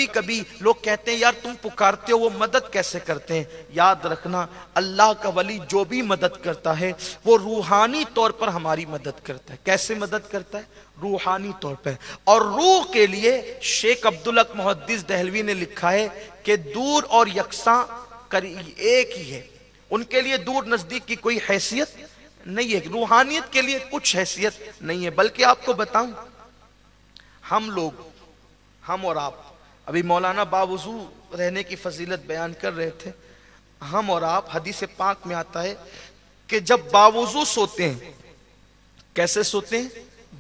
کبھی کبھی لوگ کہتے ہیں یار تم پکارتے ہو وہ مدد کیسے کرتے ہیں؟ یاد رکھنا اللہ کا ولی جو بھی مدد کرتا ہے وہ روحانی طور پر ہماری مدد کرتا ہے۔ کیسے مدد کرتا ہے؟ روحانی طور پر۔ اور روح کے لیے شیخ عبدالحق محدث دہلوی نے لکھا ہے کہ دور اور یکساں ایک ہی ہے، ان کے لیے دور نزدیک کی کوئی حیثیت نہیں ہے، روحانیت کے لیے کچھ حیثیت نہیں ہے۔ بلکہ آپ کو بتاؤں، ہم اور آپ ابھی مولانا باوضو رہنے کی فضیلت بیان کر رہے تھے، ہم اور آپ حدیث پاک میں آتا ہے کہ جب باوضو سوتے ہیں، کیسے سوتے ہیں؟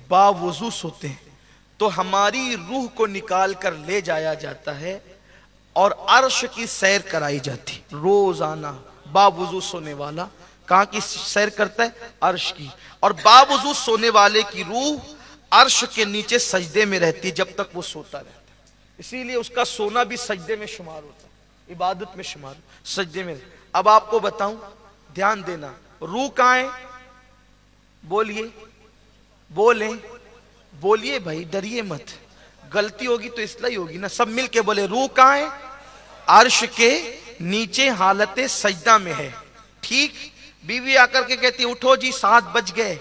باوضو سوتے ہیں تو ہماری روح کو نکال کر لے جایا جاتا ہے اور عرش کی سیر کرائی جاتی۔ روزانہ باوضو سونے والا کہاں کی سیر کرتا ہے؟ عرش کی۔ اور باوضو سونے والے کی روح عرش کے نیچے سجدے میں رہتی ہے جب تک وہ سوتا رہتا ہے۔ اسی لیے اس کا سونا بھی سجدے میں شمار ہوتا ہے، عبادت میں شمار، سجدے میں۔ اب آپ کو بتاؤں، دھیان دینا، روح کہاں ہے؟ بولیے بولیں، بولیے بھائی، ڈریے مت، غلطی ہوگی تو اصلاح ہوگی نا، سب مل کے بولے، روح کہاں ہے؟ عرش کے نیچے حالت سجدہ میں ہے۔ ٹھیک، بیوی آ کر کے کہتی اٹھو جی 7 بج گئے،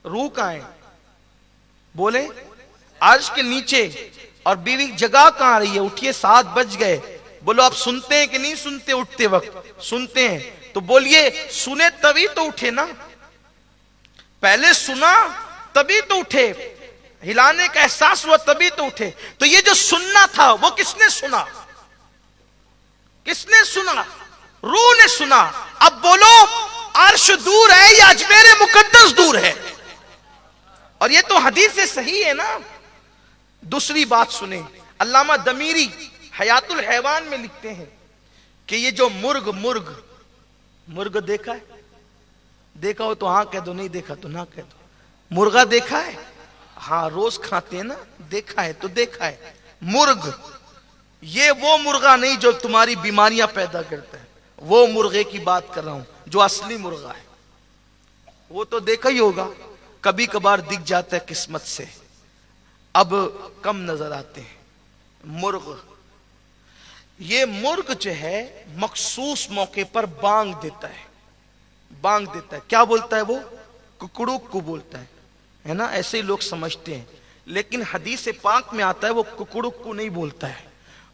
روح کہاں ہے؟ بولے، عرش کے نیچے، اور بیوی جگہ کہاں آ رہی ہے؟ اٹھیے 7 بج گئے۔ بولو آپ سنتے ہیں کہ نہیں سنتے؟ اٹھتے وقت سنتے ہیں تو بولیے سنے تبھی تو اٹھے نا، پہلے سنا تبھی تو اٹھے، ہلانے کا احساس ہوا تبھی تو اٹھے۔ تو یہ جو سننا تھا وہ کس نے سنا؟ کس نے سنا؟ روح نے سنا۔ اب بولو عرش دور ہے یا اجمیر مقدس دور ہے؟ اور یہ تو حدیث صحیح ہے نا۔ دوسری بات سنیں، علامہ دمیری حیات الحیوان میں لکھتے ہیں کہ یہ جو مرغ دیکھا ہے؟ دیکھا ہو تو ہاں کہہ دو، نہیں دیکھا تو نہ کہہ دو۔ مرغا دیکھا ہے؟ ہاں روز کھاتے ہیں نا، دیکھا ہے تو دیکھا ہے۔ مرغ، یہ وہ مرغا نہیں جو تمہاری بیماریاں پیدا کرتا ہے، وہ مرغے کی بات کر رہا ہوں جو اصلی مرغا ہے۔ وہ تو دیکھا ہی ہوگا، کبھی کبھار دکھ جاتا ہے قسمت سے، اب کم نظر آتے ہیں۔ مرغ، یہ مرغ جو ہے مخصوص موقع پر بانگ دیتا ہے، بانگ دیتا ہے۔ کیا بولتا ہے وہ؟ ککڑوک کو بولتا ہے نا، ایسے ہی لوگ سمجھتے ہیں، لیکن حدیث پاک میں آتا ہے وہ ککڑوک کو نہیں بولتا ہے،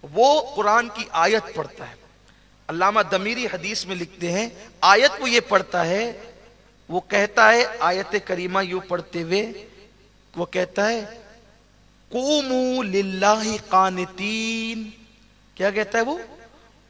وہ قرآن کی آیت پڑھتا ہے۔ علامہ دمیری حدیث میں لکھتے ہیں آیت وہ یہ پڑھتا ہے، وہ کہتا ہے آیت کریمہ یوں پڑھتے ہوئے، وہ کہتا ہے قوموا للہ قانتین۔ کیا کہتا ہے وہ؟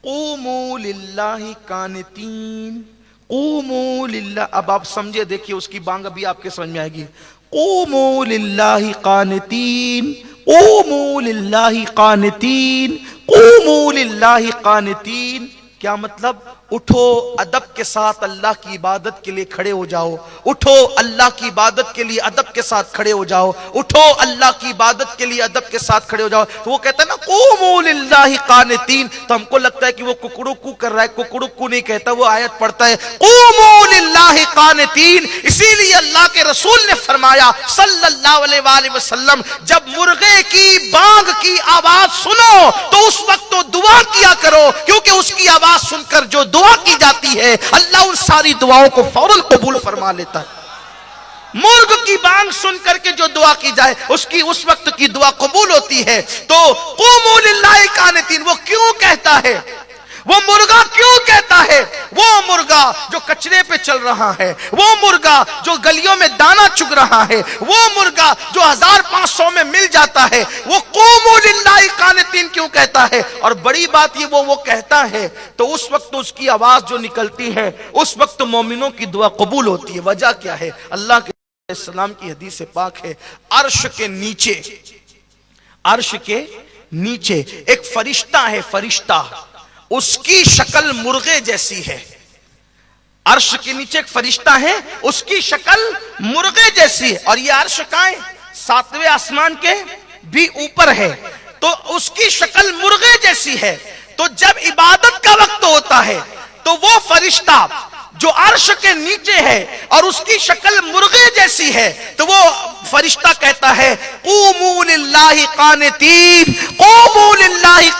قوموا للہ قانتین، قوموا للہ۔ اب آپ سمجھے، دیکھیے اس کی بانگ ابھی آپ کے سمجھ میں آئے گی۔ قوموا للہ قانتین، قوموا للہ قانتین، قوموا للہ قانتین۔ کیا مطلب؟ اٹھو ادب کے ساتھ اللہ کی عبادت کے لیے کھڑے ہو جاؤ، اٹھو اللہ کی عبادت کے لیے ادب کے ساتھ کھڑے ہو جاؤ، اٹھو اللہ کی عبادت کے لیے ادب کے ساتھ کھڑے ہو جاؤ۔ تو وہ کہتا ہے نا قوموا للہ قانتین، تو ہم کو لگتا ہے کہ وہ ککڑو کو کر رہا ہے، ککڑو کو نہیں کہتا، وہ آیت پڑھتا ہے قوموا للہ قانتین۔ اسی لیے اللہ کے رسول نے فرمایا صلی اللہ علیہ وآلہ وسلم، جب مرغے کی بانگ کی آواز سنو تو اس وقت تو دعا کیا کرو، کیونکہ اس کی آواز سن کر جو دعا کی جاتی ہے اللہ ان ساری دعاؤں کو فوراً قبول فرما لیتا ہے۔ مرغ کی بانگ سن کر کے جو دعا کی جائے اس وقت کی دعا قبول ہوتی ہے۔ تو قوموا للہ قانتین وہ کیوں کہتا ہے؟ وہ مرغا کیوں کہتا ہے؟ وہ مرغا جو کچرے پہ چل رہا ہے، وہ مرغا جو گلیوں میں دانہ چگ رہا ہے، وہ مرغا جو 1500 میں مل جاتا ہے، وہ قوموا للہ قانتین کیوں کہتا ہے؟ اور بڑی بات یہ وہ کہتا ہے تو اس وقت اس کی آواز جو نکلتی ہے اس وقت مومنوں کی دعا قبول ہوتی ہے۔ وجہ کیا ہے؟ اللہ کے السلام کی حدیث پاک ہے، عرش کے نیچے ایک فرشتہ ہے، فرشتہ، اس کی شکل مرغے جیسی ہے۔ عرش کے نیچے ایک فرشتہ ہے، اس کی شکل مرغے جیسی ہے، اور یہ عرش کہاں ہے؟ 7ویں آسمان کے بھی اوپر ہے، تو اس کی شکل مرغے جیسی ہے۔ تو جب عبادت کا وقت ہوتا ہے تو وہ فرشتہ جو عرش کے نیچے ہے اور اس کی شکل مرغے جیسی ہے، تو وہ فرشتہ کہتا ہے قوموا للہ قانتین، قوموا